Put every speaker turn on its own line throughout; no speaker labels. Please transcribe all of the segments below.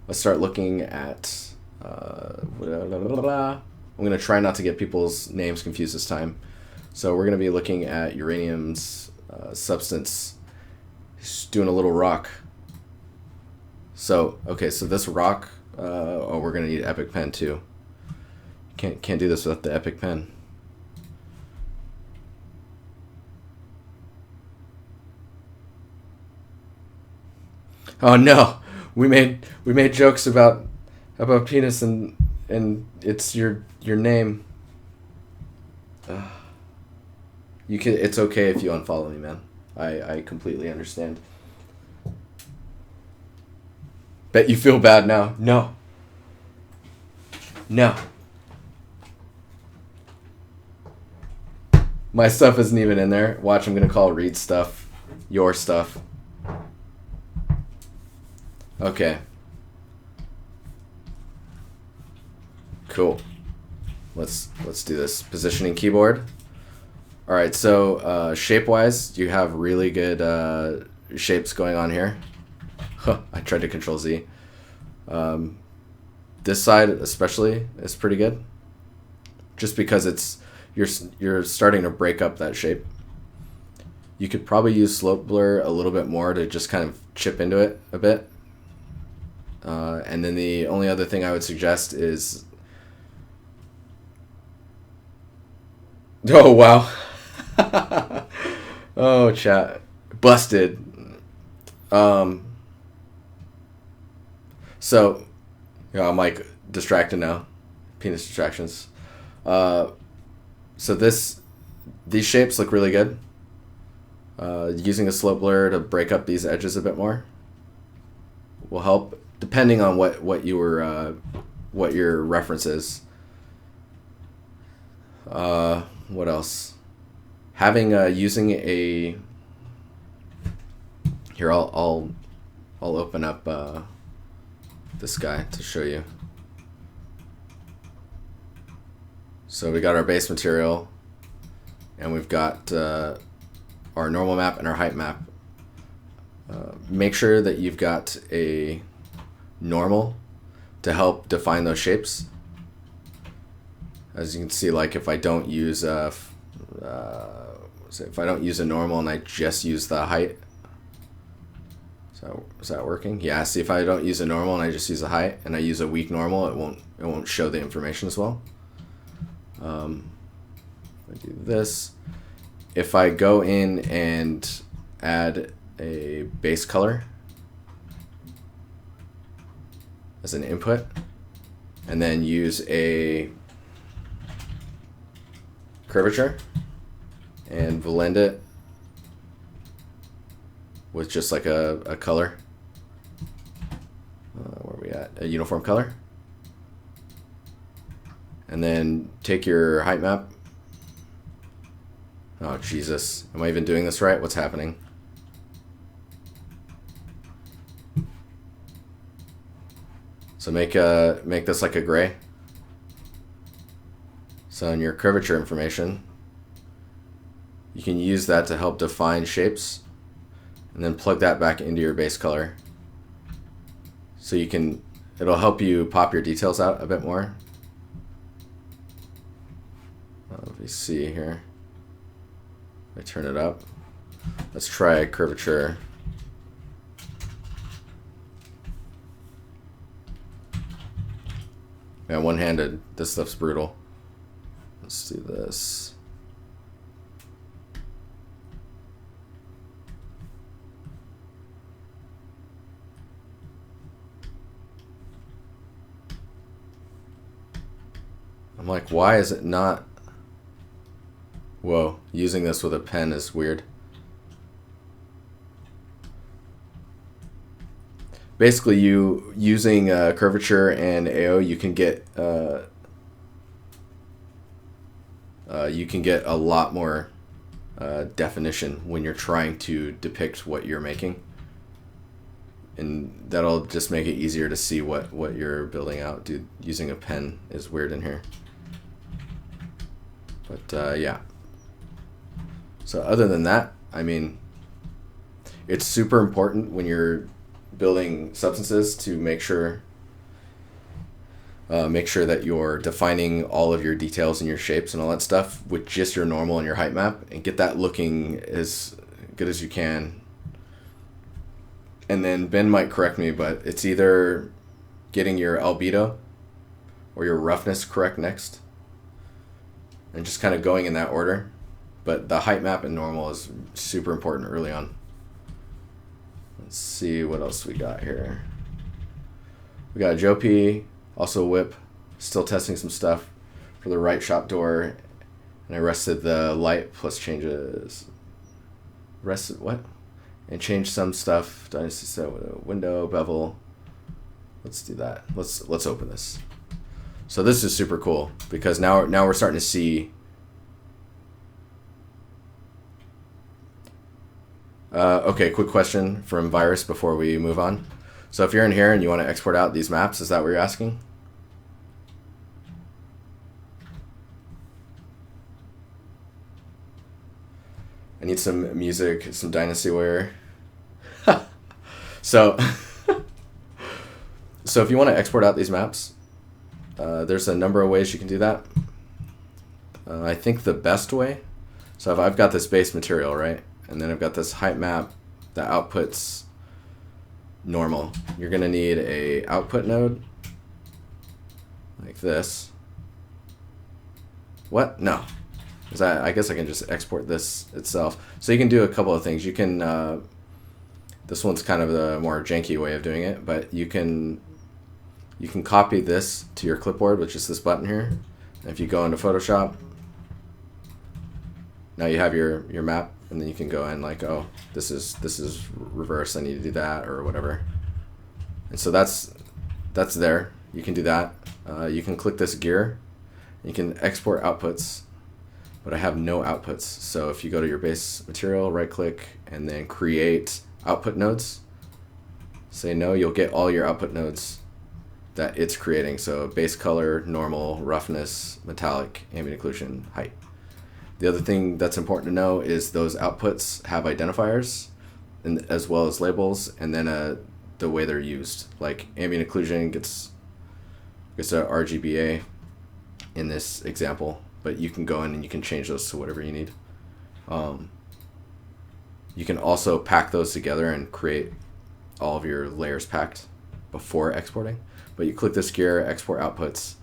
let's start looking at. Blah, blah, blah, blah. I'm going to try not to get people's names confused this time. So we're going to be looking at uranium's substance. Just doing a little rock. So, okay, so this rock, oh, we're going to need Epic Pen too. Can't do this without the Epic Pen. Oh no, we made jokes about penis and it's your name. You can. It's okay if you unfollow me, man. I completely understand. Bet you feel bad now. No. No. My stuff isn't even in there. Watch, I'm gonna call Reed stuff your stuff. Okay. Cool. Let's do this. Positioning keyboard. All right. So shape-wise, you have really good shapes going on here. Huh, I tried to Control Z. This side especially is pretty good, just because it's you're starting to break up that shape. You could probably use slope blur a little bit more to just kind of chip into it a bit. And then the only other thing I would suggest is... Oh, wow. Oh, chat. Busted. So, I'm like distracted now. Penis distractions. So these shapes look really good. Using a slope blur to break up these edges a bit more will help, depending on what your reference is. What else? Having using a... Here, I'll open up this guy to show you. So we got our base material, and we've got our normal map and our height map. Make sure that you've got a normal to help define those shapes. As you can see, like if I don't use if I don't use a normal and I just use the height. So is that working? Yeah. See, if I don't use a normal and I just use a height and I use a weak normal, it won't show the information as well. I do this. If I go in and add a base color as an input, and then use a curvature and blend it with just like a color. Where are we at? A uniform color. And then take your height map. Oh, Jesus. Am I even doing this right? What's happening? So make this like a gray. So in your curvature information, you can use that to help define shapes, and then plug that back into your base color. So it'll help you pop your details out a bit more. Let me see here. I turn it up. Let's try curvature. Yeah, one-handed. This stuff's brutal. Let's do this. I'm like, why is it not? Whoa, using this with a pen is weird. Basically, using curvature and AO, you can get a lot more definition when you're trying to depict what you're making, and that'll just make it easier to see what you're building out. Dude, using a pen is weird in here, but yeah. So other than that, I mean, it's super important when you're building substances to make sure Make sure that you're defining all of your details and your shapes and all that stuff with just your normal and your height map, and get that looking as good as you can. And then Ben might correct me, but it's either getting your albedo or your roughness correct next, and just kind of going in that order. But the height map and normal is super important early on. Let's see what else we got here. We got Joe P, also whip, still testing some stuff for the right shop door, and I rested the light plus changes. Rested what? And changed some stuff. DiNusty set window bevel. Let's do that. Let's open this. So this is super cool because now we're starting to see. Okay, quick question from Virus before we move on. So if you're in here and you want to export out these maps, is that what you're asking? I need some music, some DiNusty wear. So, so if you want to export out these maps, there's a number of ways you can do that. I think the best way, so if I've got this base material, right? And then I've got this height map that outputs normal. You're going to need a output node like this. What? No. I guess I can just export this itself. So you can do a couple of things. You can, this one's kind of the more janky way of doing it, but you can copy this to your clipboard with just this button here. And if you go into Photoshop, now you have your map, and then you can go in like, oh, this is reverse, I need to do that or whatever. And so that's there. You can do that. You can click this gear. You can export outputs, but I have no outputs. So if you go to your base material, right click, and then create output nodes, say no, you'll get all your output nodes that it's creating. So base color, normal, roughness, metallic, ambient occlusion, height. The other thing that's important to know is those outputs have identifiers and as well as labels, and then the way they're used. Like ambient occlusion gets a RGBA in this example, but you can go in and you can change those to whatever you need. You can also pack those together and create all of your layers packed before exporting. But you click this gear, export outputs,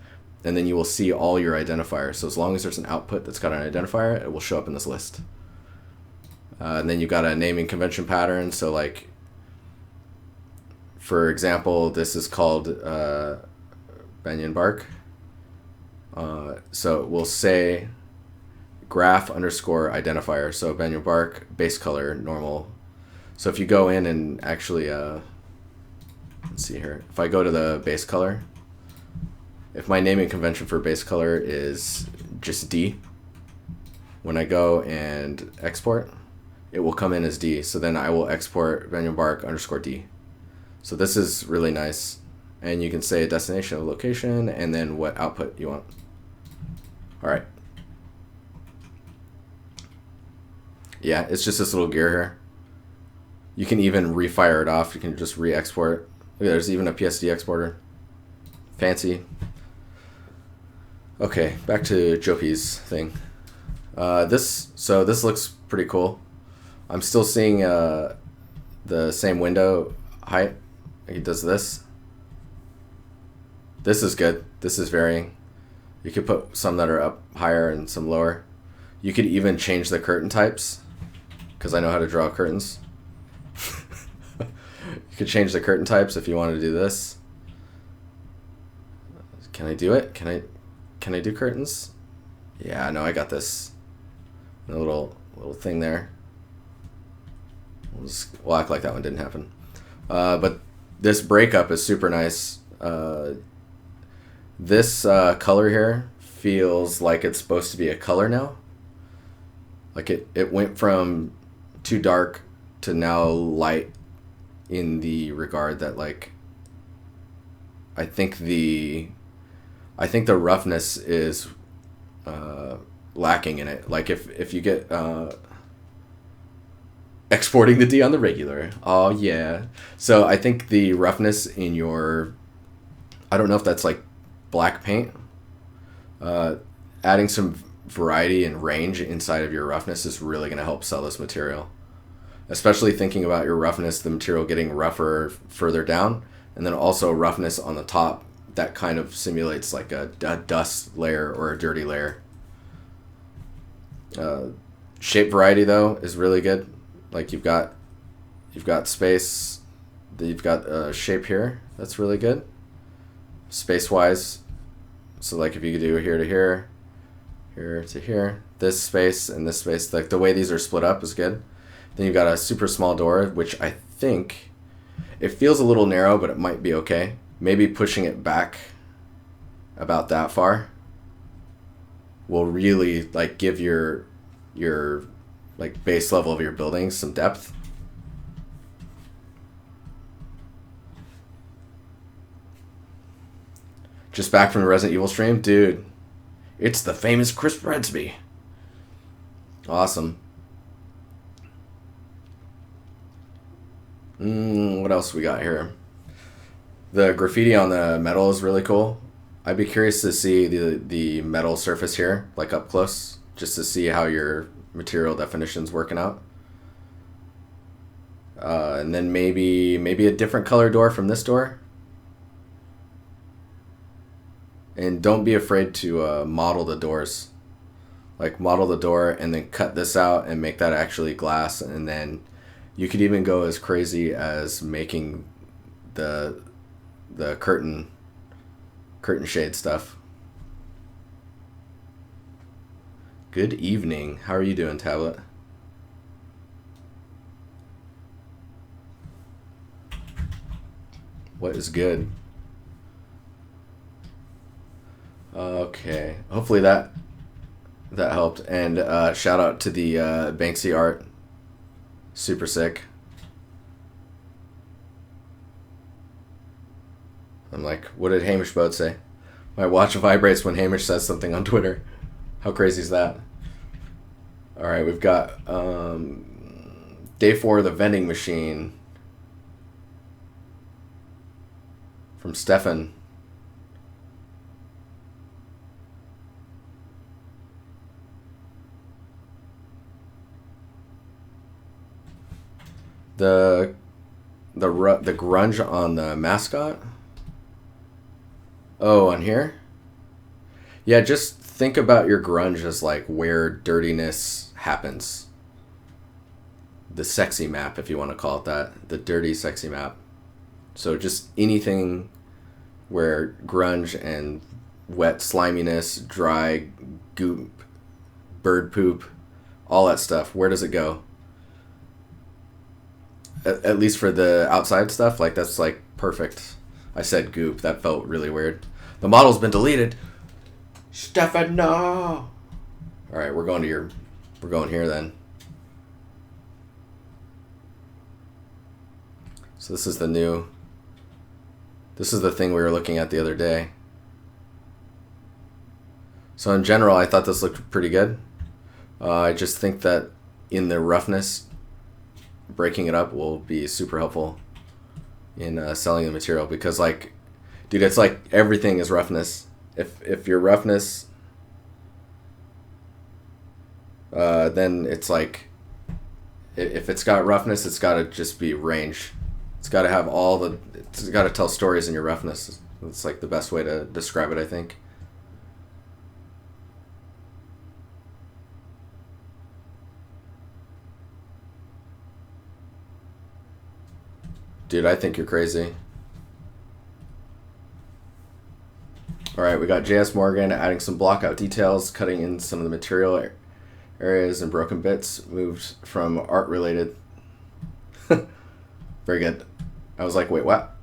and then you will see all your identifiers. So as long as there's an output that's got an identifier, it will show up in this list. And then you've got a naming convention pattern. So like, for example, this is called banyan bark. So we'll say graph underscore identifier. So banyan bark, base color, normal. So if you go in and actually, let's see here. If I go to the base color, if my naming convention for base color is just D, when I go and export, it will come in as D. So then I will export banyan bark underscore D. So this is really nice. And you can say a destination, a location, and then what output you want. All right. Yeah, it's just this little gear here. You can even refire it off. You can just re-export. Look, there's even a PSD exporter. Fancy. Okay, back to Jopi's thing. This looks pretty cool. I'm still seeing the same window height. He does this. This is good. This is varying. You could put some that are up higher and some lower. You could even change the curtain types, because I know how to draw curtains. You could change the curtain types if you wanted to do this. Can I do it? Can I do curtains? Yeah, no, I got this. A little thing there. We'll act like that one didn't happen. But this breakup is super nice. This color here feels like it's supposed to be a color now. Like it went from too dark to now light, in the regard that like I think the roughness is lacking in it. Like if you get exporting the D on the regular, oh yeah. So I think the roughness in your, I don't know if that's like black paint. Adding some variety and range inside of your roughness is really going to help sell this material. Especially thinking about your roughness, the material getting rougher further down, and then also roughness on the top that kind of simulates like a dust layer or a dirty layer. Shape variety though is really good. Like you've got space, you've got shape here. That's really good. Space wise, so like if you could do here to here, here to here, this space and this space, like the way these are split up is good. Then you've got a super small door, which I think it feels a little narrow, but it might be okay. Maybe pushing it back about that far will really like give your like base level of your building some depth. Just back from the Resident Evil stream, dude. It's the famous Chris Redsby. Awesome. What else we got here? The graffiti on the metal is really cool. I'd be curious to see the metal surface here, like up close, just to see how your material definition's working out. And then maybe a different color door from this door. And don't be afraid to model the doors. Like model the door and then cut this out and make that actually glass, and then you could even go as crazy as making the curtain shade stuff. Good evening. How are you doing, Tablet? What is good? Okay. Hopefully that helped. And shout out to the Banksy art. Super sick. I'm like, what did Hamish Bode say? My watch vibrates when Hamish says something on Twitter. How crazy is that? Alright, we've got day 4 of the vending machine from Stefan. The grunge on the mascot. Oh, on here? Yeah, just think about your grunge as like where dirtiness happens. The sexy map, if you want to call it that. The dirty, sexy map. So just anything where grunge and wet sliminess, dry goop, bird poop, all that stuff, where does it go? At least for the outside stuff, like that's like perfect. I said goop. That felt really weird. The model's been deleted. Stefan, no. All right, we're going here then. So this is the thing we were looking at the other day. So in general, I thought this looked pretty good. I just think that in the roughness, breaking it up will be super helpful in selling the material, because like, dude, it's like everything is roughness. If your roughness, then it's like, if it's got roughness, it's got to just be range. It's got to have it's got to tell stories in your roughness. It's like the best way to describe it, I think. Dude, I think you're crazy. Alright, we got JS Morgan adding some blockout details, cutting in some of the material areas and broken bits, moved from art related. Very good. I was like, wait, what?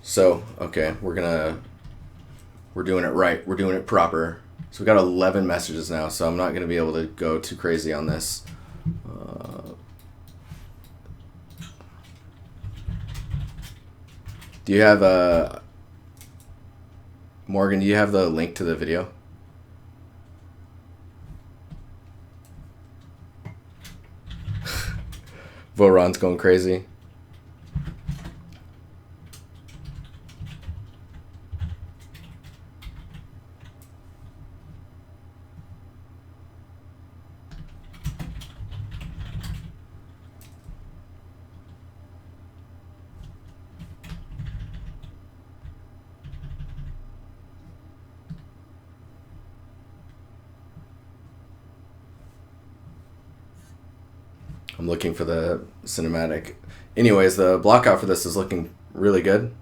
So, okay, we're doing it right. We're doing it proper. So we got 11 messages now, so I'm not going to be able to go too crazy on this. Do you have Morgan, do you have the link to the video? Voron's going crazy. I'm looking for the cinematic. Anyways, the block out for this is looking really good.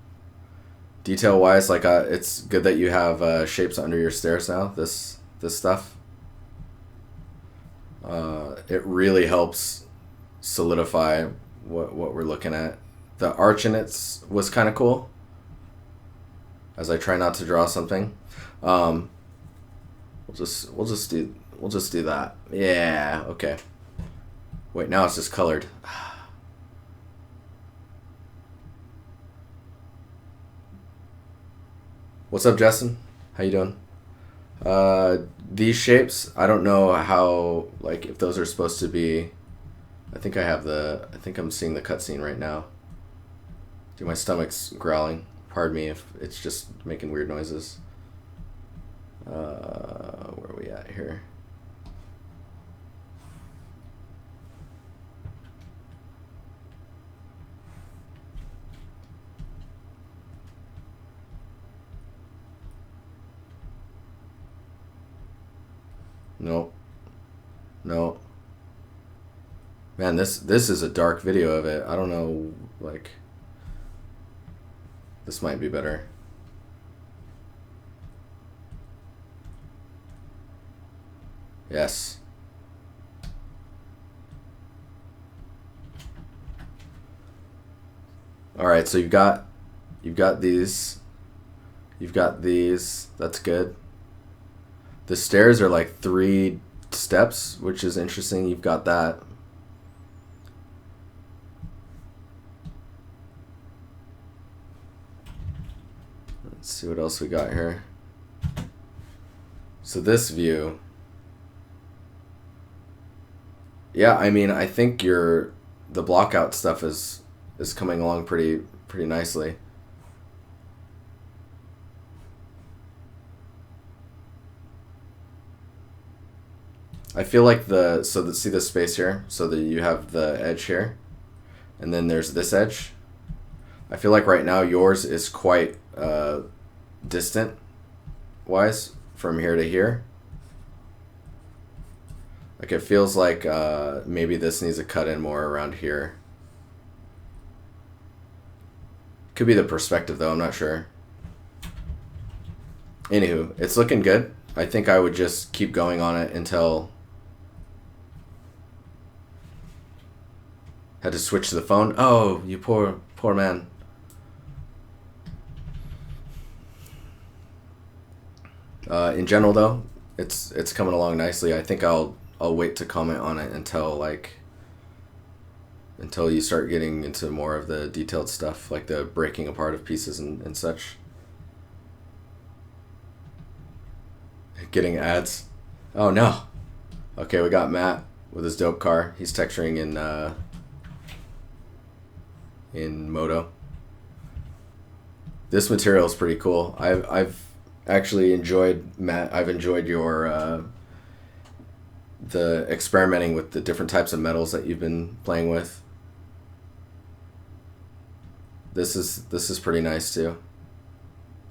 Detail wise, like it's good that you have shapes under your stairs now. This stuff. It really helps solidify what we're looking at. The arch in it was kind of cool. As I try not to draw something, we'll just do that. Yeah, okay. Wait, now it's just colored. What's up, Justin? How you doing? These shapes, I don't know how, like, if those are supposed to be. I think I'm seeing the cutscene right now. Dude, my stomach's growling. Pardon me if it's just making weird noises. Where are we at here? Nope. No. Man, this is a dark video of it. I don't know, like, this might be better. Yes. All right, so you've got these. You've got these. That's good. The stairs are like 3 steps, which is interesting. You've got that. Let's see what else we got here. So this view. Yeah, I mean, I think the block out stuff is coming along pretty nicely. I feel like see this space here, so that you have the edge here, and then there's this edge. I feel like right now yours is quite distant wise from here to here. Like it feels like maybe this needs to cut in more around here. Could be the perspective though, I'm not sure. Anywho, it's looking good. I think I would just keep going on it until... Had to switch to the phone. Oh, you poor man. In general, though, it's coming along nicely. I think I'll wait to comment on it until you start getting into more of the detailed stuff, like the breaking apart of pieces and such. Getting ads. Oh no. Okay, we got Matt with his dope car. He's texturing in Moto. This material is pretty cool. I've actually enjoyed, Matt. I've enjoyed your the experimenting with the different types of metals that you've been playing with. This is pretty nice too.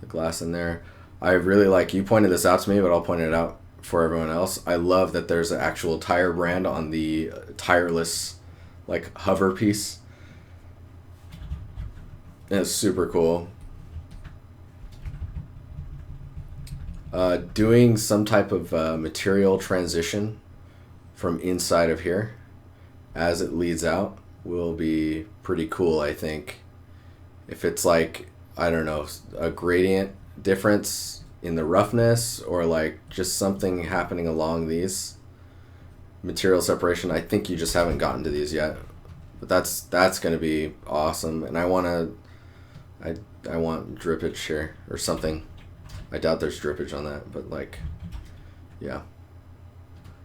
The glass in there. I really like, you pointed this out to me, but I'll point it out for everyone else. I love that there's an actual tire brand on the tireless, like, hover piece. It's super cool. Doing some type of material transition from inside of here as it leads out will be pretty cool, I think. If it's like, I don't know, a gradient difference in the roughness, or like just something happening along these material separation. I think you just haven't gotten to these yet, but that's going to be awesome. And I want drippage here or something. I doubt there's drippage on that, but like, yeah,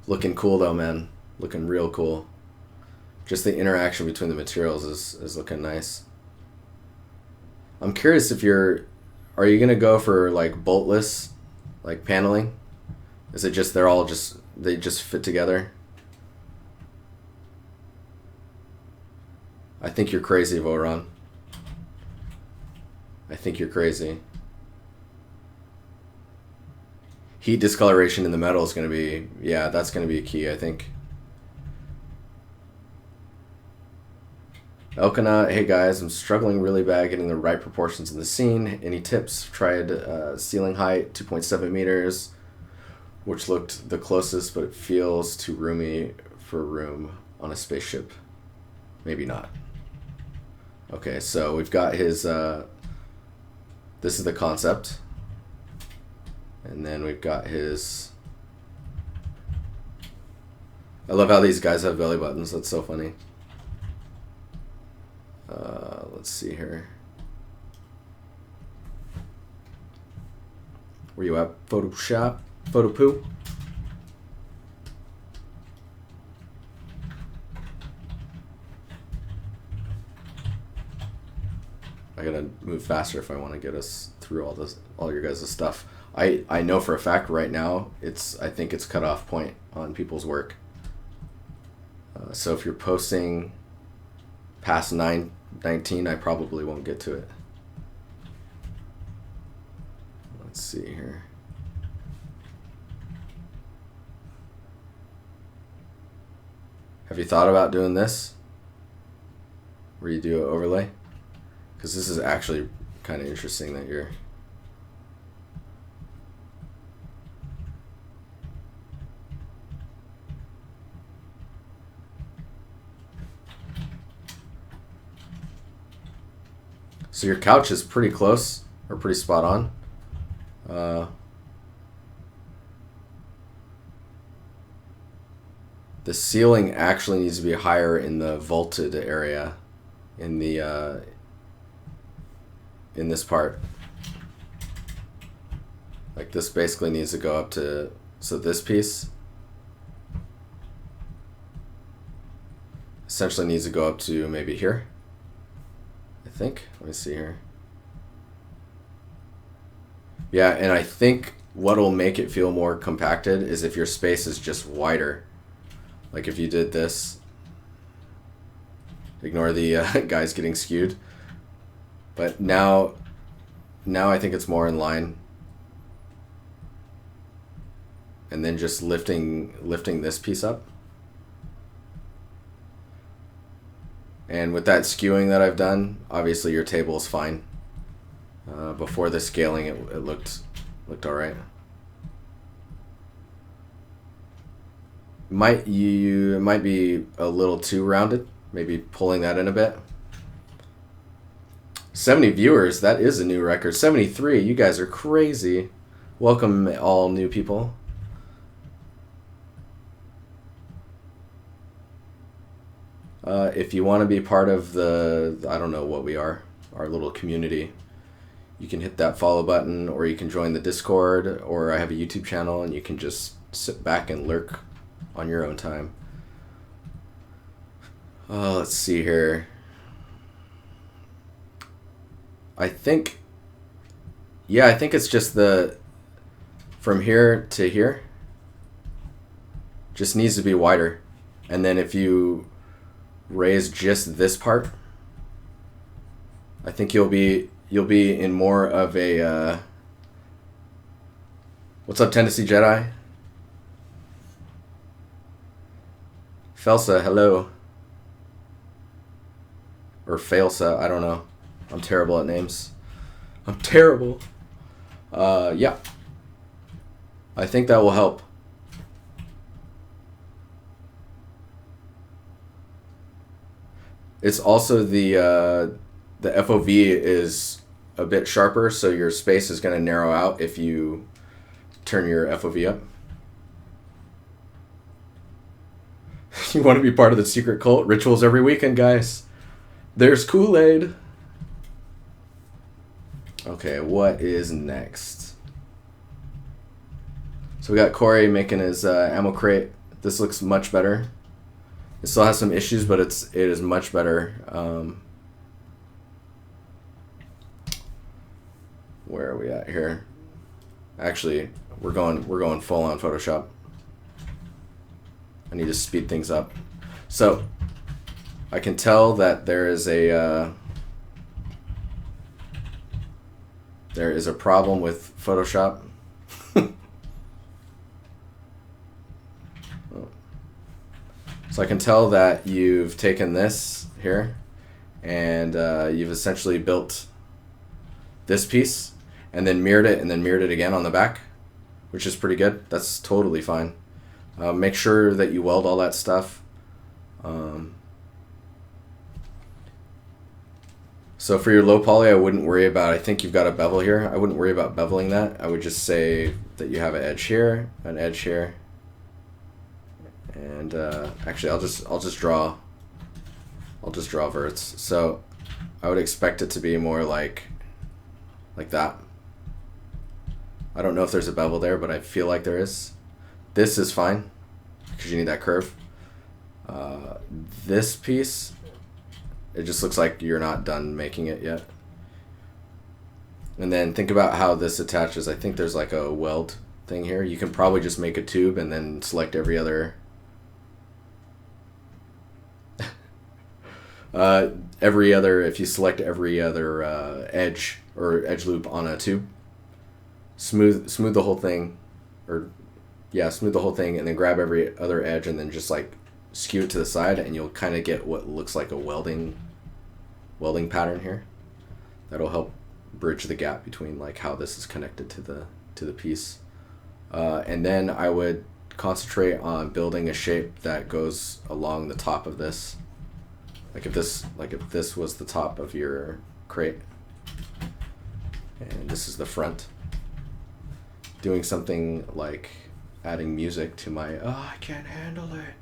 looking cool though, man. Looking real cool. Just the interaction between the materials is looking nice. I'm curious if are you gonna go for like boltless, like paneling? Is it just they just fit together? I think you're crazy, Voron. I think you're crazy. Heat discoloration in the metal is gonna be, yeah, that's gonna be a key, I think. Elkanah, hey guys, I'm struggling really bad getting the right proportions in the scene. Any tips? Tried ceiling height, 2.7 meters, which looked the closest, but it feels too roomy for a room on a spaceship. Maybe not. Okay, so we've got his, this is the concept. And then we've got his, I love how these guys have belly buttons. That's so funny. Let's see here. Where you at? Photoshop? Photo poo? I gotta move faster if I want to get us through all your guys' stuff. I know for a fact right now I think it's cutoff point on people's work. So if you're posting past 9:19, I probably won't get to it. Let's see here. Have you thought about doing this? Where you do an overlay? Because this is actually kind of interesting that you're... So your couch is pretty close, or pretty spot on. The ceiling actually needs to be higher in the vaulted area, in the in this part. Like this basically needs to go up to, so this piece essentially needs to go up to maybe here. I think. Let me see here. Yeah, and I think what'll make it feel more compacted is if your space is just wider. Like if you did this. Ignore the guys getting skewed. But now I think it's more in line. And then just lifting this piece up. And with that skewing that I've done, obviously your table is fine. Before the scaling, it looked all right. It might be a little too rounded. Maybe pulling that in a bit. 70 viewers, that is a new record. 73, you guys are crazy. Welcome all new people. If you want to be part of I don't know what we are, our little community, you can hit that follow button, or you can join the Discord, or I have a YouTube channel, and you can just sit back and lurk on your own time. Let's see here. I think it's just from here to here just needs to be wider. And then if you raise just this part, I think you'll be in more of a what's up, Tennessee Jedi? Felsa, hello. Or Failsa, I don't know. I'm terrible at names. I'm terrible. Yeah. I think that will help. It's also the FOV is a bit sharper, so your space is going to narrow out if you turn your FOV up. You want to be part of the secret cult? Rituals every weekend, guys. There's Kool-Aid. Okay, what is next? So we got Corey making his ammo crate. This looks much better. It still has some issues, but it is much better. Where are we at here? Actually, we're going full on Photoshop. I need to speed things up. So I can tell that there is a problem with Photoshop. So I can tell that you've taken this here and you've essentially built this piece and then mirrored it again on the back, which is pretty good. That's totally fine. Make sure that you weld all that stuff. So for your low poly, I wouldn't worry about, I think you've got a bevel here. I wouldn't worry about beveling that. I would just say that you have an edge here, and actually I'll just draw verts. So I would expect it to be more like that. I don't know if there's a bevel there, but I feel like there is. This is fine because you need that curve. This piece, it just looks like you're not done making it yet. And then think about how this attaches. I think there's like a weld thing here. You can probably just make a tube and then select every other if you select every other edge or edge loop on a tube, smooth the whole thing, smooth the whole thing, and then grab every other edge and then just like skew it to the side, and you'll kind of get what looks like a welding pattern here. That'll help bridge the gap between like how this is connected to the piece. And then I would concentrate on building a shape that goes along the top of this. Like if this was the top of your crate and this is the front. Doing something like adding music to my I can't handle it.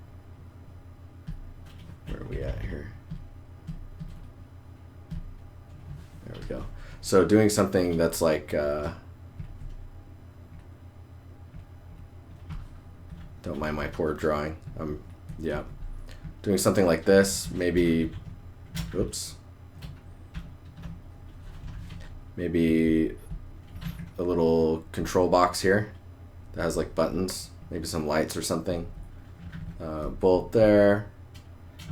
Where are we at here? There we go. So doing something that's like don't mind my poor drawing. Doing something like this, maybe maybe a little control box here that has like buttons, maybe some lights or something. Bolt there.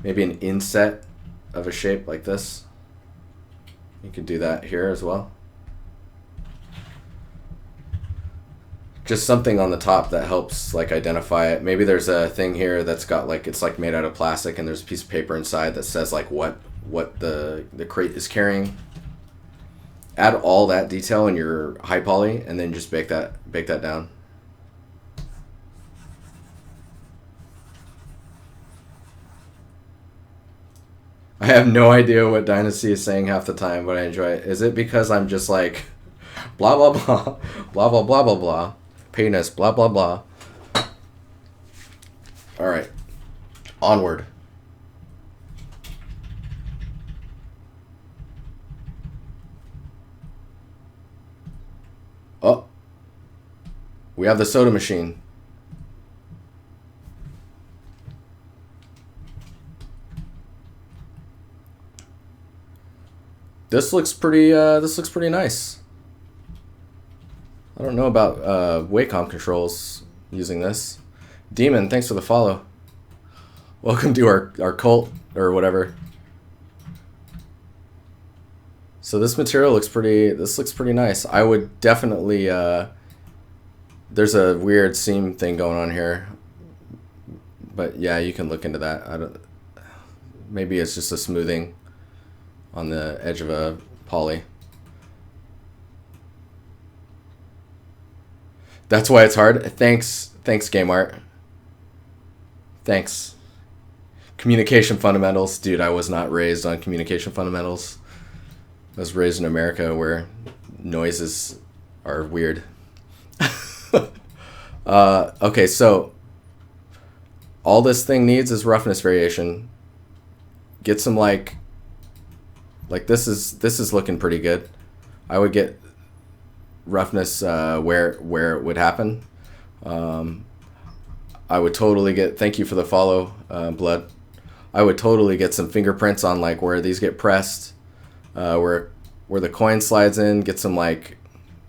Maybe an inset of a shape like this. You could do that here as well. Just something on the top that helps like identify it. Maybe there's a thing here that's got like, it's like made out of plastic and there's a piece of paper inside that says like what the crate is carrying. Add all that detail in your high poly and then just bake that down. I have no idea what DiNusty is saying half the time, but I enjoy it. Is it because I'm just like blah blah blah blah blah blah blah blah penis blah blah blah? All right, onward. Oh, we have the soda machine. This looks pretty nice. I don't know about Wacom controls using this. Demon, thanks for the follow. Welcome to our cult or whatever. So this material looks pretty nice. I would definitely there's a weird seam thing going on here. But yeah, you can look into that. Maybe it's just a smoothing on the edge of a poly. That's why it's hard. Thanks Game Art. Thanks. Communication fundamentals. Dude, I was not raised on communication fundamentals. I was raised in America where noises are weird. Okay, so all this thing needs is roughness variation. Get some like this is looking pretty good. I would get roughness where it would happen. I would totally get, thank you for the follow, Blood. I would totally get some fingerprints on like where these get pressed, where the coin slides in. Get some like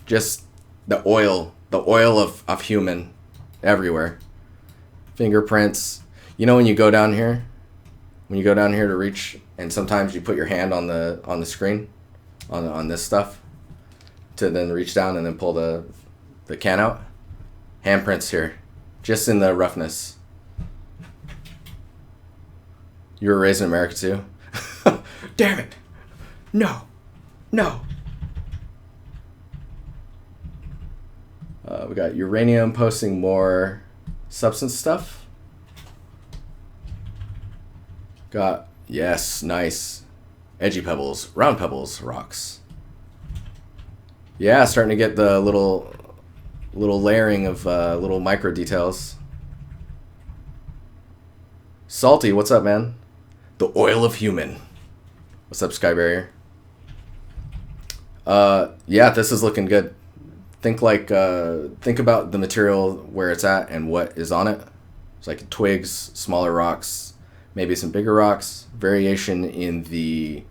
just the oil of human everywhere. Fingerprints. You know when you go down here to reach, and sometimes you put your hand on the screen, on this stuff, to then reach down and then pull the can out. Handprints here, just in the roughness. You were raised in America too? Damn it! No! No! We got uranium posting more substance stuff. Got, yes, nice. Edgy pebbles, round pebbles, rocks. Yeah, starting to get the little layering of little micro details. Salty, what's up, man? The oil of human. What's up, Sky Barrier? Yeah, this is looking good. Think about the material where it's at and what is on it. It's like twigs, smaller rocks, maybe some bigger rocks, variation in the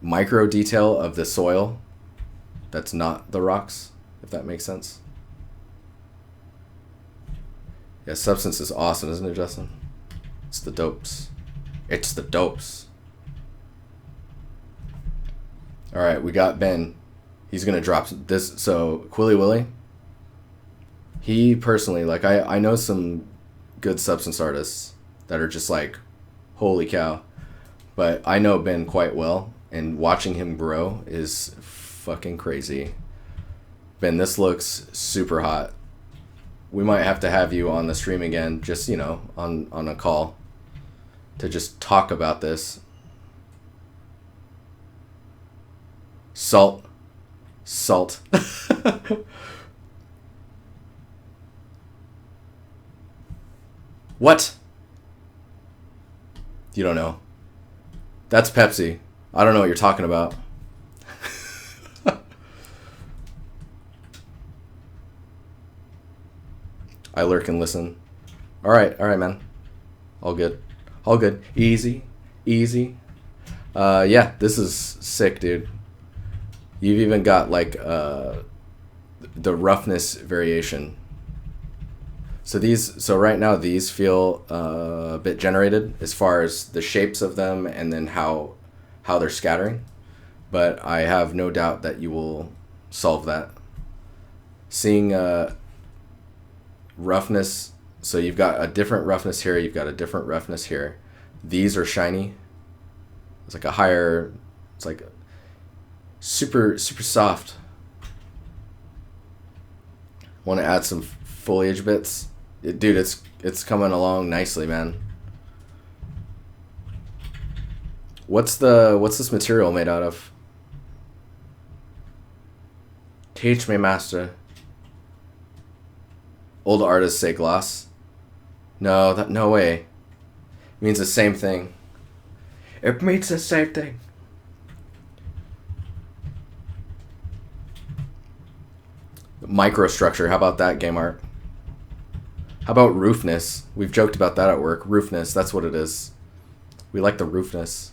micro detail of the soil that's not the rocks, if that makes sense. Yeah, substance is awesome, isn't it, Justin? It's the dopes. It's the dopes. All right, we got Ben. He's going to drop this. So, Quilly Willy, he personally, like, I know some good substance artists that are just like, holy cow. But I know Ben quite well, and watching him grow is fucking crazy. Ben, this looks super hot. We might have to have you on the stream again, just, you know, on a call to just talk about this. Salt. What? You don't know. That's Pepsi. I don't know what you're talking about. I lurk and listen. All right, man. All good. Easy. Yeah, this is sick, dude. You've even got like the roughness variation. So right now these feel a bit generated as far as the shapes of them and then how they're scattering. But I have no doubt that you will solve that. Seeing roughness, so you've got a different roughness here, you've got a different roughness here. These are shiny. It's like a higher, it's like super soft. Want to add some foliage bits? Dude, it's coming along nicely, man. What's this material made out of? Teach me, master. Old artists say gloss. No way. It means the same thing. It means the same thing. Microstructure, how about that, game art? How about roofness? We've joked about that at work. Roofness, that's what it is. We like the roofness.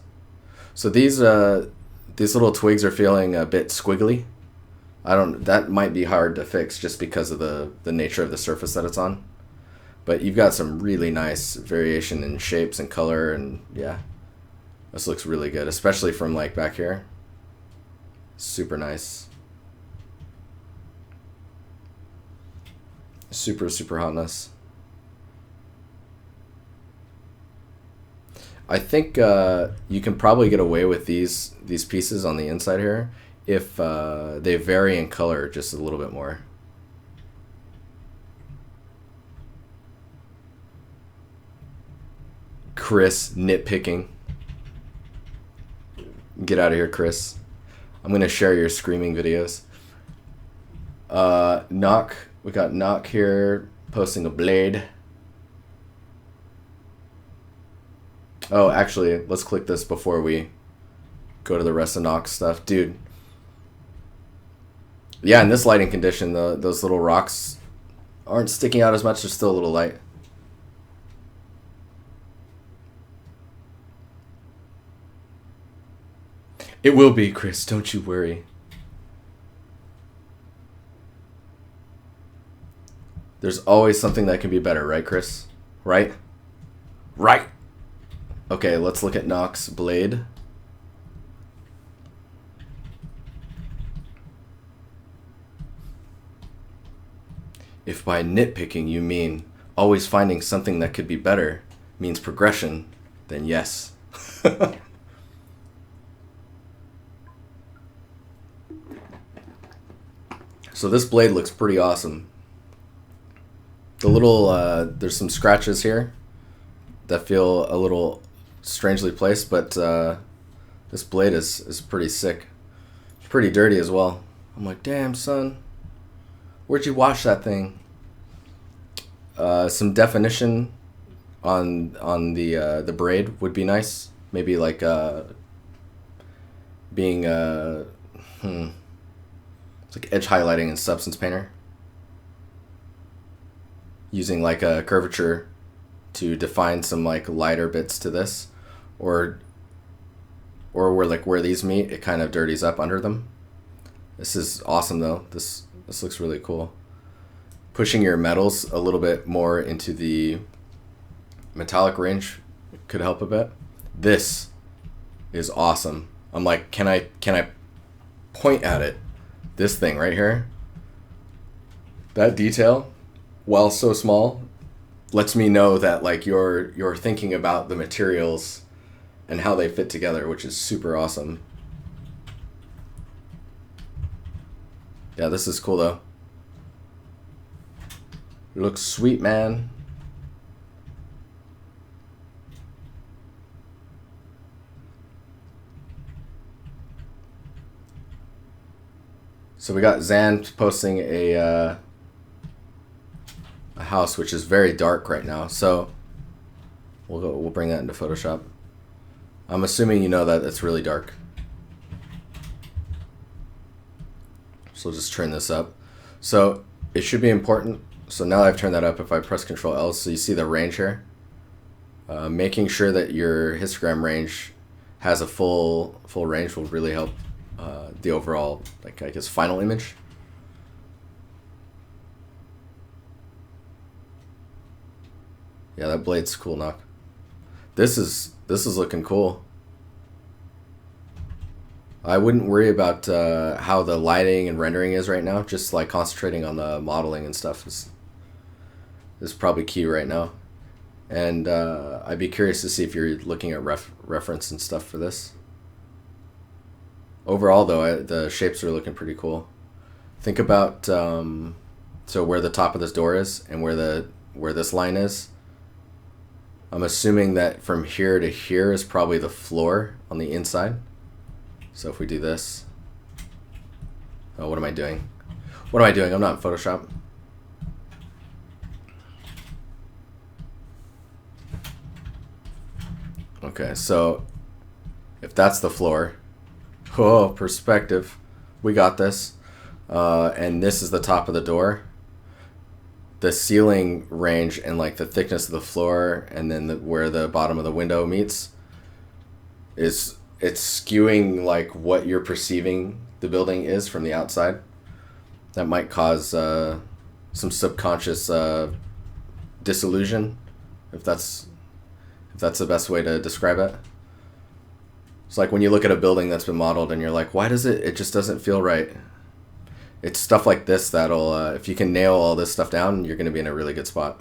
So these little twigs are feeling a bit squiggly. That might be hard to fix just because of the nature of the surface that it's on. But you've got some really nice variation in shapes and color, and yeah. This looks really good, especially from like back here. Super nice. Super hotness. I think you can probably get away with these pieces on the inside here if they vary in color just a little bit more. Chris nitpicking. Get out of here, Chris. I'm going to share your screaming videos. Knock. We got Knock here posting a blade. Oh, actually, let's click this before we go to the rest of Knock's stuff. Dude. Yeah, in this lighting condition, those little rocks aren't sticking out as much. They're still a little light. It will be, Chris. Don't you worry. There's always something that can be better, right, Chris? Right? Right. Okay, let's look at Knock's blade. If by nitpicking you mean always finding something that could be better means progression, then yes. So this blade looks pretty awesome. The little, there's some scratches here that feel a little strangely placed, but this blade is pretty sick. It's pretty dirty as well. I'm like, damn, son. Where'd you wash that thing? Some definition on the braid would be nice. Maybe like being it's like edge highlighting in Substance Painter. Using like a curvature to define some like lighter bits to this, or where these meet, it kind of dirties up under them. This is awesome though. This looks really cool. Pushing your metals a little bit more into the metallic range could help a bit. This is awesome. I'm like, can I point at it? This thing right here. That detail, while so small, lets me know that like you're thinking about the materials and how they fit together, which is super awesome. Yeah, this is cool though. It looks sweet, man. So we got Zan posting a house which is very dark right now. So we'll bring that into Photoshop. I'm assuming you know that it's really dark. So we'll just turn this up. So it should be important. So now I've turned that up, if I press Control L, so you see the range here. Making sure that your histogram range has a full range will really help the overall, like, I guess, final image. Yeah, that blade's cool, knock. This is looking cool. I wouldn't worry about how the lighting and rendering is right now. Just like concentrating on the modeling and stuff is probably key right now. And I'd be curious to see if you're looking at reference and stuff for this. Overall, though, the shapes are looking pretty cool. Think about so where the top of this door is and where this line is. I'm assuming that from here to here is probably the floor on the inside. So if we do this, oh, what am I doing? What am I doing? I'm not in Photoshop. Okay, so if that's the floor, oh, perspective, we got this. And this is the top of the door. The ceiling range and like the thickness of the floor, and then where the bottom of the window meets, it's skewing like what you're perceiving the building is from the outside. That might cause some subconscious disillusion, if that's the best way to describe it. It's like when you look at a building that's been modeled and you're like, why does it just doesn't feel right? It's stuff like this that'll, if you can nail all this stuff down, you're going to be in a really good spot.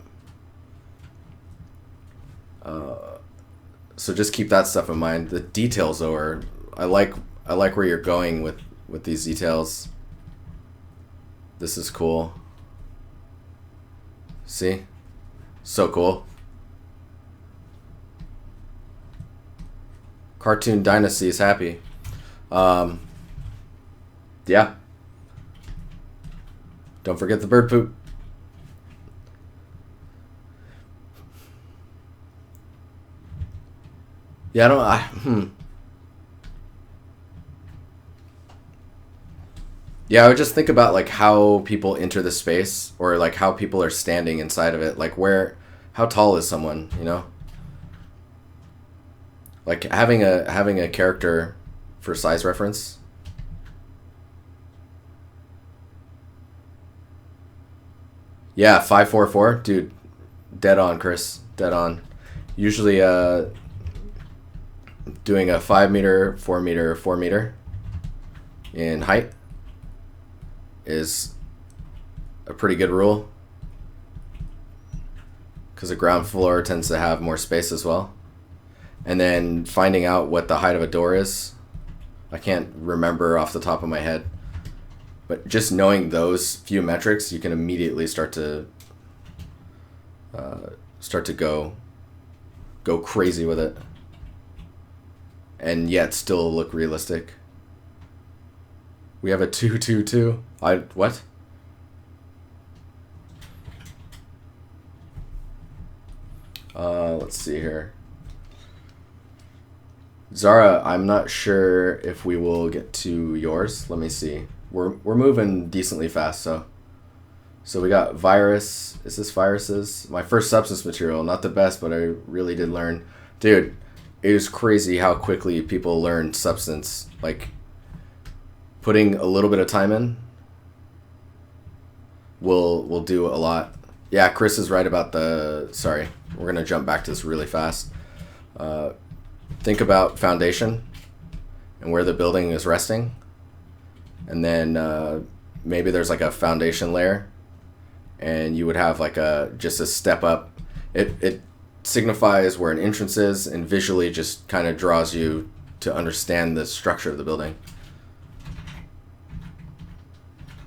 So just keep that stuff in mind. The details, though, are, I like where you're going with these details. This is cool. See? So cool. Cartoon DiNusty is happy. Yeah. Don't forget the bird poop. Yeah, Yeah, I would just think about like how people enter the space, or like how people are standing inside of it. Like how tall is someone, you know? Like having a character for size reference. Yeah, 544, dude. Dead on, Chris. Dead on. Usually doing a 5 meter, 4 meter, 4 meter in height is a pretty good rule, because the ground floor tends to have more space as well. And then finding out what the height of a door is, I can't remember off the top of my head, But just knowing those few metrics, you can immediately start to go crazy with it, and yet still look realistic. We have a 2-2-2. What? Let's see here. Zara, I'm not sure if we will get to yours. Let me see. We're moving decently fast, so we got virus. Is this viruses? My first substance material, not the best, but I really did learn. Dude, it is crazy how quickly people learn substance. Like, putting a little bit of time in will do a lot. Yeah, Chris is right about sorry, we're going to jump back to this really fast. Think about foundation and where the building is resting. And then maybe there's like a foundation layer, and you would have like just a step up. It signifies where an entrance is, and visually just kind of draws you to understand the structure of the building.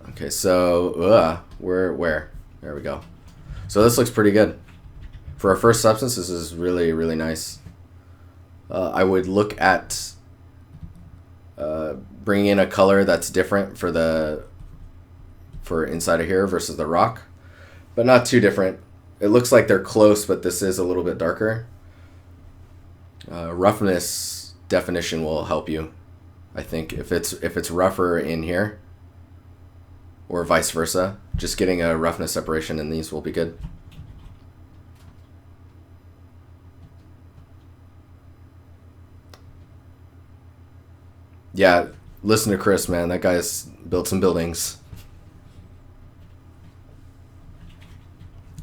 Okay, so where? There we go. So this looks pretty good. For our first substance, this is really, really nice. I would look at bringing in a color that's different for inside of here versus the rock, but not too different. It looks like they're close, but this is a little bit darker. Roughness definition will help you. I think if it's rougher in here, or vice versa, just getting a roughness separation in these will be good. Yeah, listen to Chris, man. That guy's built some buildings.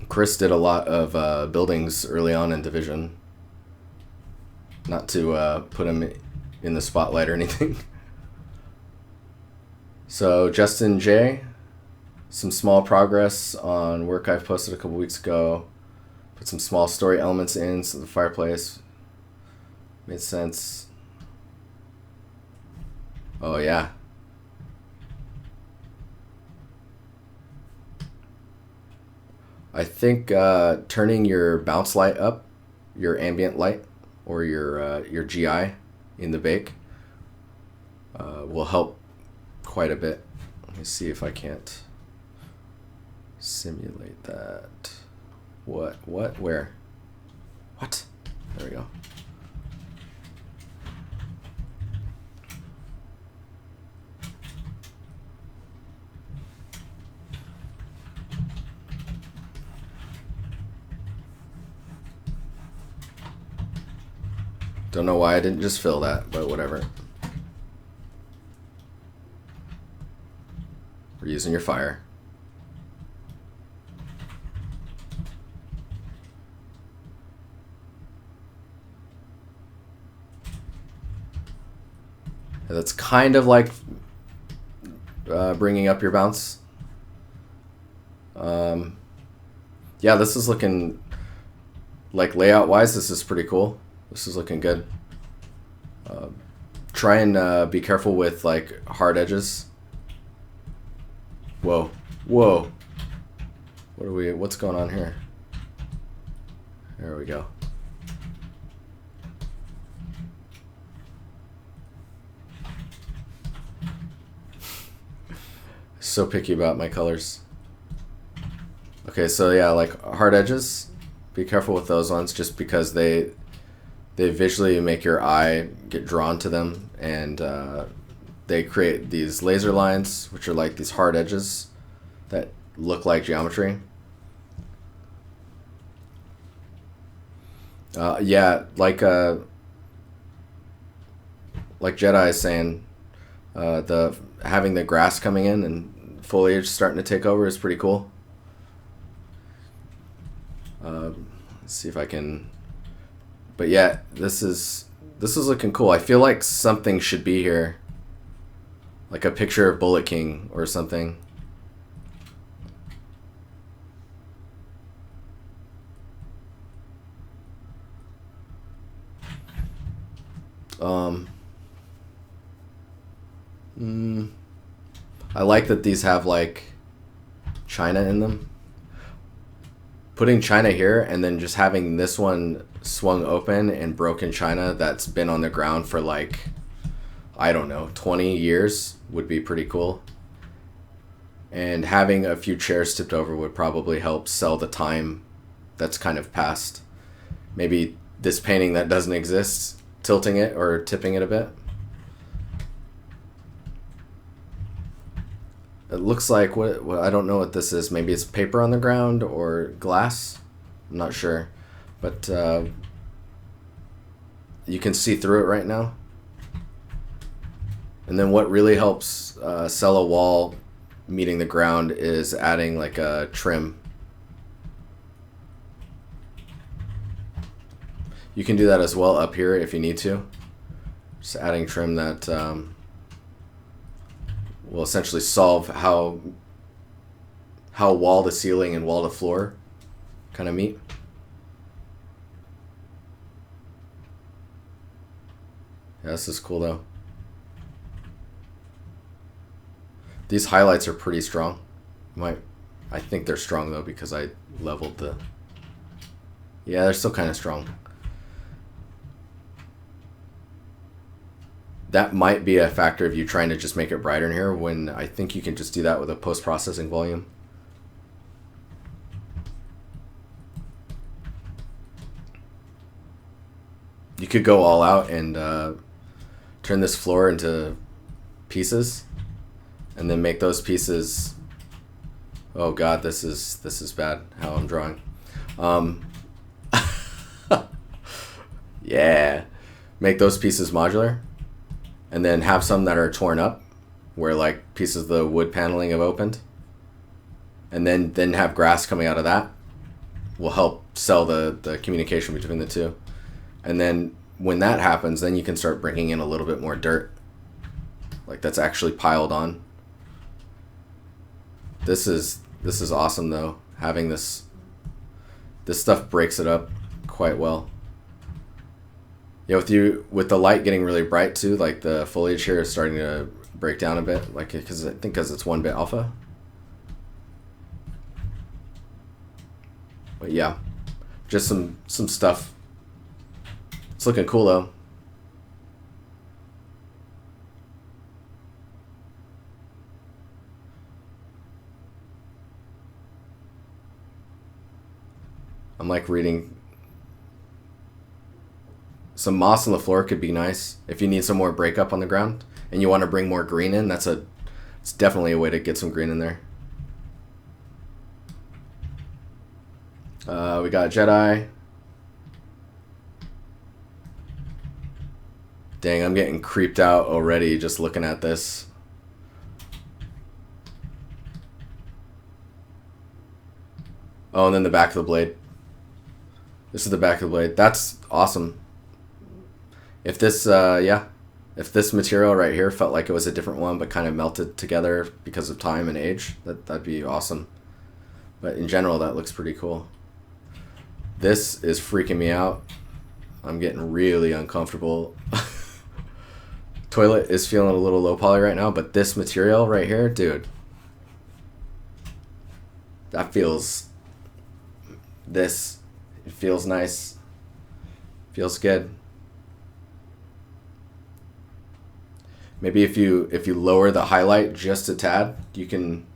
Chris did a lot of buildings early on in Division. Not to put him in the spotlight or anything. So Justin J, some small progress on work I've posted a couple weeks ago. Put some small story elements in, so the fireplace made sense. Oh yeah. I think turning your bounce light up, your ambient light, or your GI in the bake will help quite a bit. Let me see if I can't simulate that. What? Where? What? There we go. Don't know why I didn't just fill that, but whatever. We're using your fire. And that's kind of like bringing up your bounce. Yeah, this is looking like layout wise, this is pretty cool. This is looking good. Try and be careful with like hard edges. Whoa. What's going on here? There we go. So picky about my colors. Okay, so yeah, like hard edges, be careful with those ones just because they visually make your eye get drawn to them, and they create these laser lines, which are like these hard edges that look like geometry. Yeah, like Jedi is saying, having the grass coming in and foliage starting to take over is pretty cool. Let's see if I can. But yeah, this is looking cool. I feel like something should be here, like a picture of Bullet King or something. I like that these have like china in them. Putting china here and then just having this one swung open and broken china that's been on the ground for like, I don't know, 20 years would be pretty cool. And having a few chairs tipped over would probably help sell the time that's kind of past. Maybe this painting that doesn't exist, tilting it or tipping it a bit. It looks like what I don't know what this is. Maybe it's paper on the ground or glass. I'm not sure, but you can see through it right now. And then what really helps sell a wall meeting the ground is adding like a trim. You can do that as well up here if you need to. Just adding trim that will essentially solve how wall to ceiling and wall to floor kind of meet. Yeah, this is cool though. These highlights are pretty strong. I think they're strong though because I leveled the... Yeah, they're still kind of strong. That might be a factor of you trying to just make it brighter in here, when I think you can just do that with a post-processing volume. You could go all out and turn this floor into pieces and then make those pieces... Oh god, this is bad how I'm drawing. Yeah. Make those pieces modular. And then have some that are torn up, where like pieces of the wood paneling have opened. And then have grass coming out of that. Will help sell the communication between the two. And then when that happens, then you can start bringing in a little bit more dirt. Like that's actually piled on. This is awesome though. Having this stuff breaks it up quite well. Yeah, with the light getting really bright too, like the foliage here is starting to break down a bit, like because it's 1-bit alpha. But yeah, just some stuff. It's looking cool though. I'm like reading. Some moss on the floor could be nice if you need some more breakup on the ground and you want to bring more green in. It's definitely a way to get some green in there. We got Jedi. Dang, I'm getting creeped out already just looking at this. Oh, and then the back of the blade. This is the back of the blade. That's awesome. If this, if this material right here felt like it was a different one but kind of melted together because of time and age, that'd be awesome. But in general, that looks pretty cool. This is freaking me out. I'm getting really uncomfortable. Toilet is feeling a little low poly right now, but this material right here, dude, that feels... It feels nice. Feels good. Maybe if you lower the highlight just a tad, you can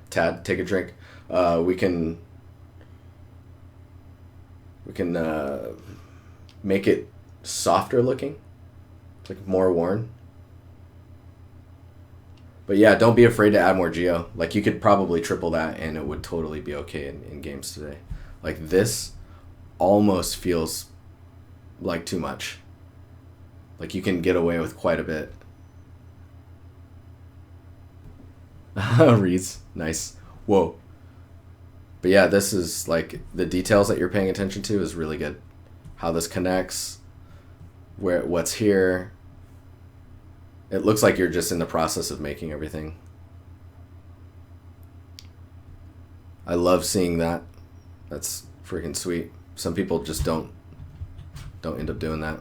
tad, take a drink. We can make it softer looking, like more worn. But yeah, don't be afraid to add more geo. Like you could probably triple that and it would totally be okay in games today. Like this almost feels like too much. Like you can get away with quite a bit. Reads. Nice. Whoa. But yeah, this is like the details that you're paying attention to is really good. How this connects, what's here. It looks like you're just in the process of making everything. I love seeing that. That's freaking sweet. Some people just don't end up doing that.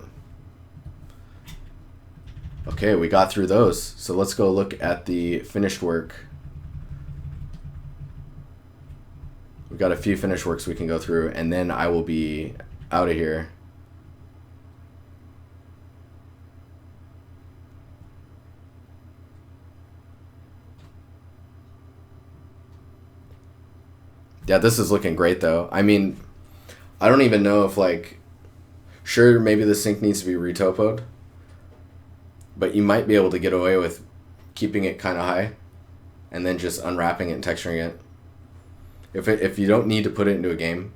Okay, we got through those. So let's go look at the finished work. We've got a few finished works we can go through, and then I will be out of here. Yeah, this is looking great though. I mean, I don't even know if like, sure, maybe the sync needs to be retopoed, but you might be able to get away with keeping it kind of high and then just unwrapping it and texturing it. If you don't need to put it into a game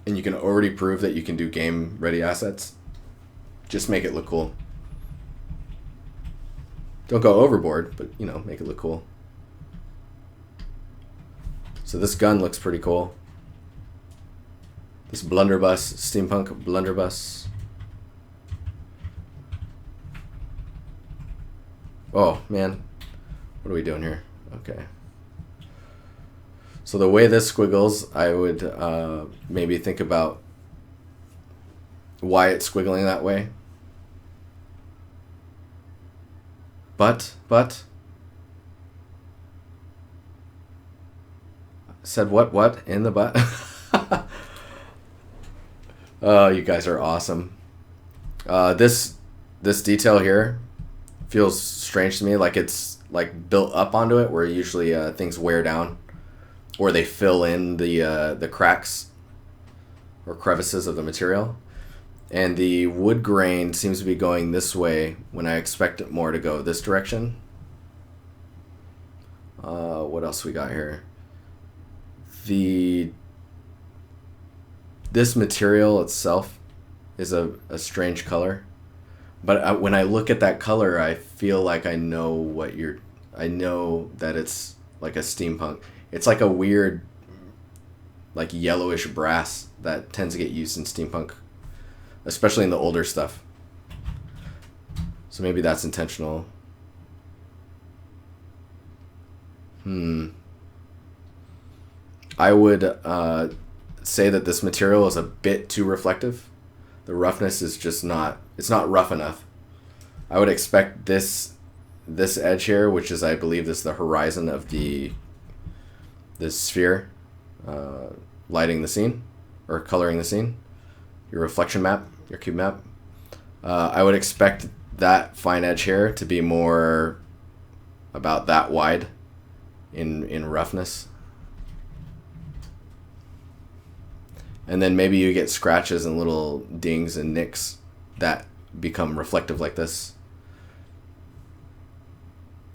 and you can already prove that you can do game ready assets, just make it look cool. Don't go overboard, but you know, make it look cool. So this gun looks pretty cool. This blunderbuss, steampunk blunderbuss. Oh man, what are we doing here? Okay. So the way this squiggles, I would maybe think about why it's squiggling that way. But said what in the butt? Oh, you guys are awesome. This detail here feels strange to me, like it's like built up onto it, where usually things wear down or they fill in the cracks or crevices of the material. And the wood grain seems to be going this way when I expect it more to go this direction. What else we got here? This material itself is a strange color, but when I look at that color, I feel like I know that it's like a steampunk. It's like a weird, like yellowish brass that tends to get used in steampunk, especially in the older stuff. So maybe that's intentional. I would say that this material is a bit too reflective. The roughness is just it's not rough enough. I would expect this edge here, which is, I believe, this is the horizon of this sphere, lighting the scene or coloring the scene, your reflection map, your cube map. I would expect that fine edge here to be more about that wide in roughness. And then maybe you get scratches and little dings and nicks that become reflective like this.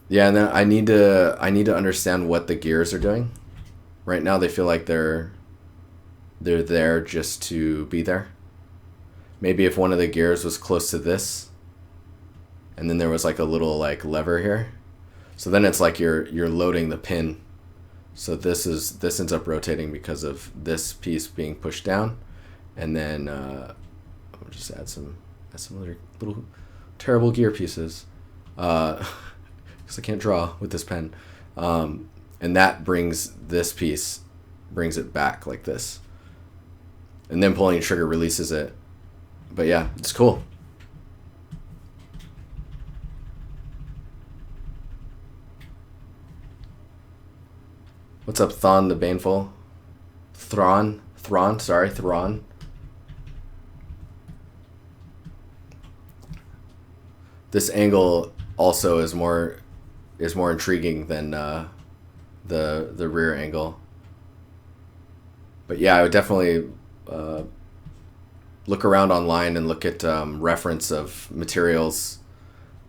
Yeah, and then I need to understand what the gears are doing. Right now they feel like they're there just to be there. Maybe if one of the gears was close to this, and then there was like a little like lever here, so then it's like you're loading the pin. So this ends up rotating because of this piece being pushed down, and then I'll just add some other little terrible gear pieces, because I can't draw with this pen, and that brings it back like this, and then pulling the trigger releases it. But yeah, it's cool. What's up, Thon the Baneful? Thrawn. This angle also is more intriguing than the rear angle. But yeah, I would definitely look around online and look at reference of materials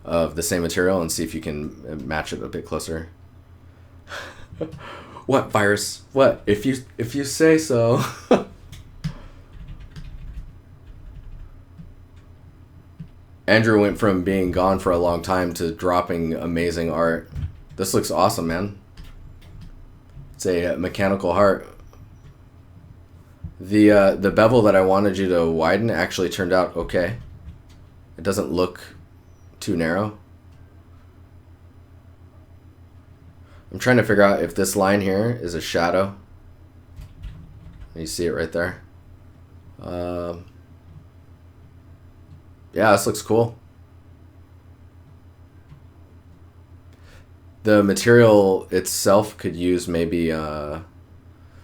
of the same material and see if you can match it a bit closer. What, virus? What? If you say so. Andrew went from being gone for a long time to dropping amazing art. This looks awesome, man. It's a mechanical heart. The bevel that I wanted you to widen actually turned out okay. It doesn't look too narrow. I'm trying to figure out if this line here is a shadow. You see it right there. Yeah, this looks cool. The material itself could use maybe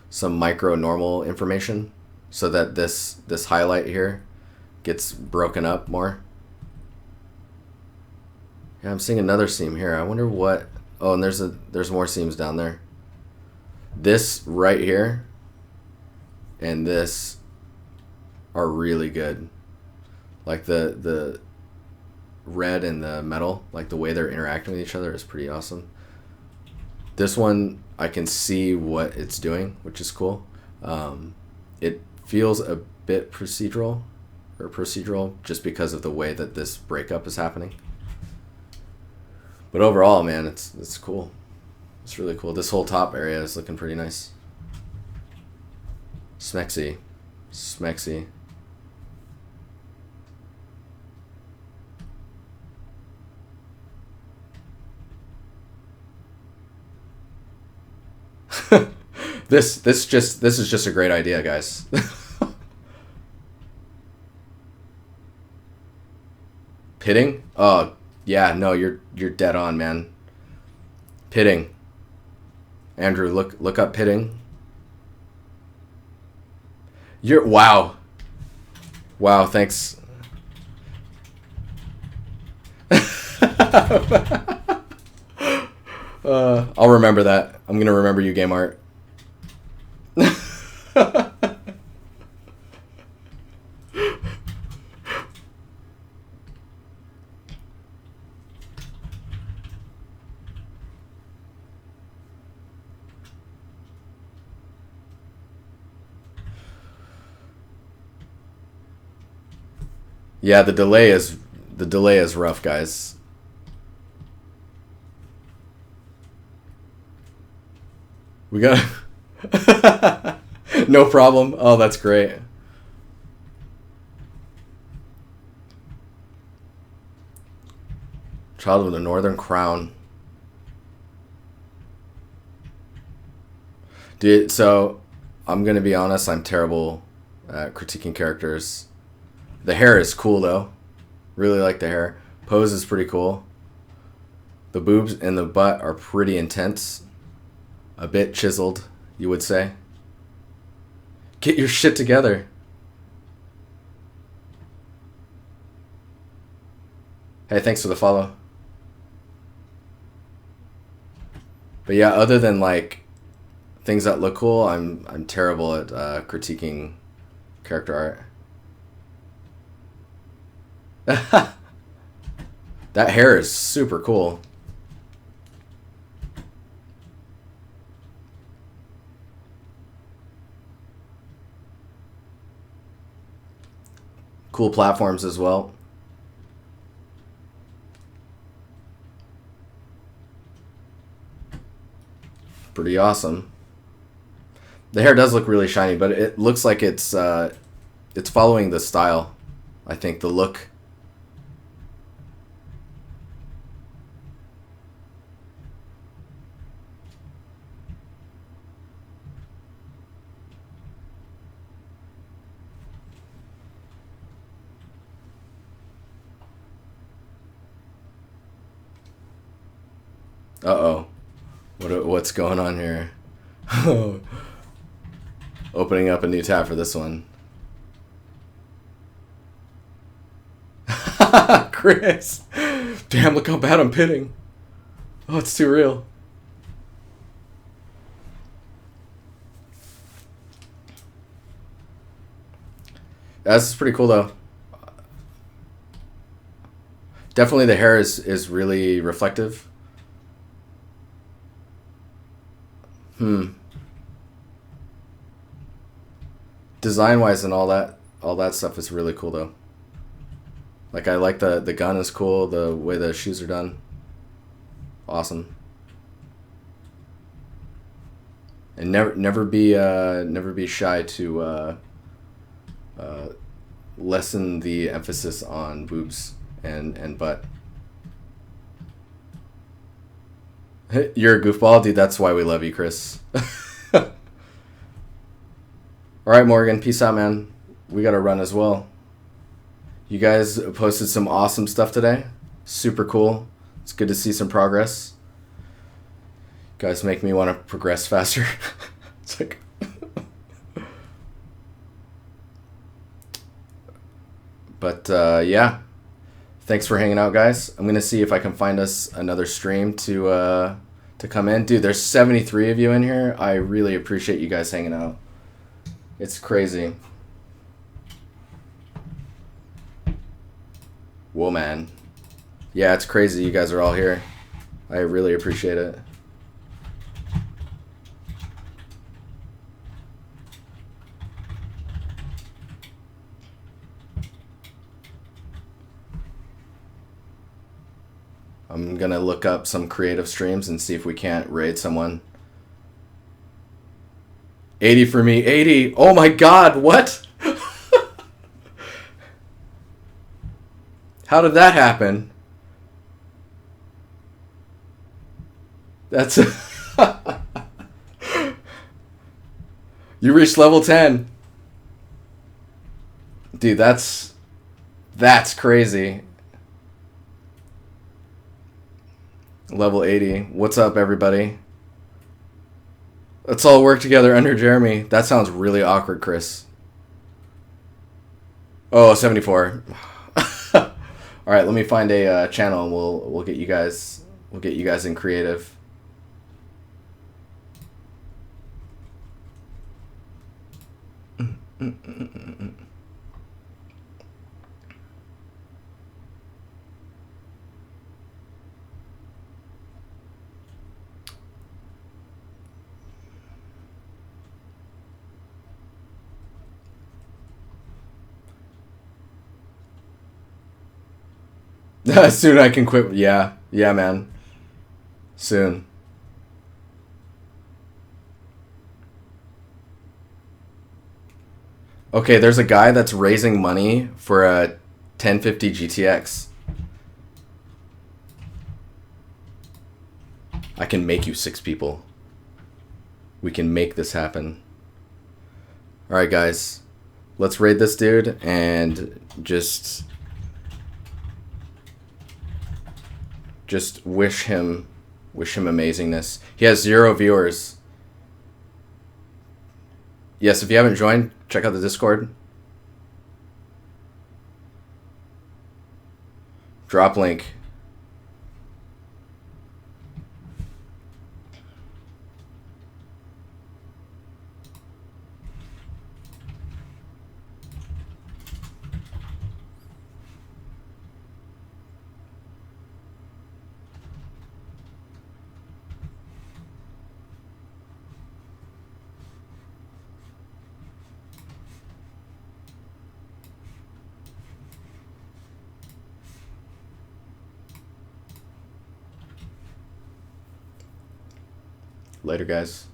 some micro normal information so that this highlight here gets broken up more. Yeah, I'm seeing another seam here. I wonder what. Oh, and there's more seams down there. This right here and this are really good. Like the red and the metal, like the way they're interacting with each other is pretty awesome. This one I can see what it's doing, which is cool. It feels a bit procedural just because of the way that this breakup is happening. But overall, man, it's cool. It's really cool. This whole top area is looking pretty nice. Smexy. This is just a great idea, guys. Pitting? Oh, yeah, no, you're dead on, man. Pitting. Andrew, look up pitting. Wow, thanks. I'll remember that. I'm gonna remember you, Game Art. Yeah, the delay is rough, guys. We got no problem. Oh, that's great. Child of the Northern Crown. Dude, so I'm gonna be honest, I'm terrible at critiquing characters. The hair is cool though. Really like the hair. Pose is pretty cool. The boobs and the butt are pretty intense. A bit chiseled, you would say. Get your shit together. Hey, thanks for the follow. But yeah, other than like things that look cool, I'm terrible at critiquing character art. That hair is super cool. Cool platforms as well. Pretty awesome. The hair does look really shiny, but it looks like it's following the style. I think the look. Uh-oh. What's going on here? Opening up a new tab for this one. Chris! Damn, look how bad I'm pitting. Oh, it's too real. That's pretty cool though. Definitely the hair is really reflective. Design-wise and all that stuff is really cool though. Like I like the gun is cool, the way the shoes are done. Awesome. And never be shy to lessen the emphasis on boobs and butt. You're a goofball, dude. That's why we love you, Chris. All right, Morgan. Peace out, man. We got to run as well. You guys posted some awesome stuff today. Super cool. It's good to see some progress. Guys make me want to progress faster. It's like... But, yeah. Thanks for hanging out, guys. I'm going to see if I can find us another stream to come in. Dude, there's 73 of you in here. I really appreciate you guys hanging out. It's crazy. Whoa, man. Yeah, it's crazy you guys are all here. I really appreciate it. I'm gonna look up some creative streams and see if we can't raid someone. 80 for me, 80. Oh my god, what? How did that happen? That's... You reached level 10. Dude, that's crazy. Level 80. What's up, everybody? Let's all work together under Jeremy. That sounds really awkward, Chris. Oh, 74. All right, let me find a channel and we'll get you guys in creative. Soon I can quit. Yeah, man. Soon. Okay, there's a guy that's raising money for a 1050 GTX. I can make you 6 people. We can make this happen. Alright, guys. Let's raid this dude and just wish him amazingness. He has 0 viewers. Yes, if you haven't joined, check out the Discord. Drop link. Later, guys.